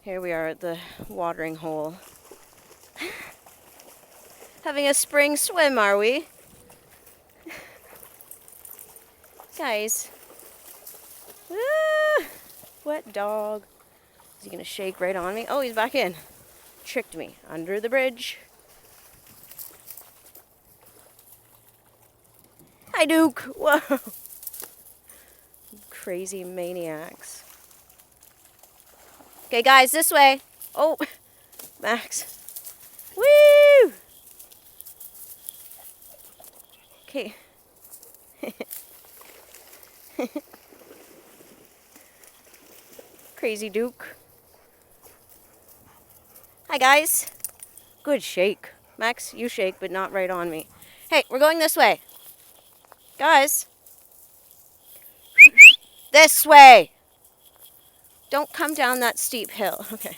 Here we are at the watering hole. Having a spring swim, are we? Guys. Ah, wet dog. Is he gonna shake right on me? Oh, he's back in. Tricked me. Under the bridge. Hi, Duke. Whoa. Crazy maniacs. Okay, guys, this way. Oh, Max. Woo! Okay. Crazy Duke. Hi, guys. Good shake. Max, you shake, but not right on me. Hey, we're going this way. Guys. This way. Don't come down that steep hill. Okay.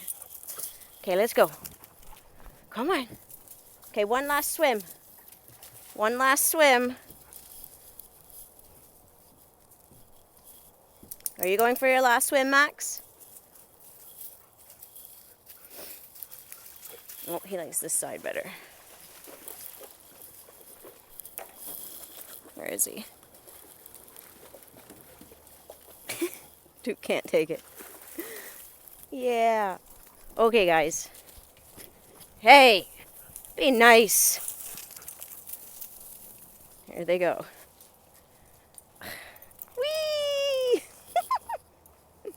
Okay, let's go. Come on. Okay, one last swim. One last swim. Are you going for your last swim, Max? Oh, he likes this side better. Where is he? Duke can't take it. Yeah. Okay, guys. Hey, be nice. Here they go.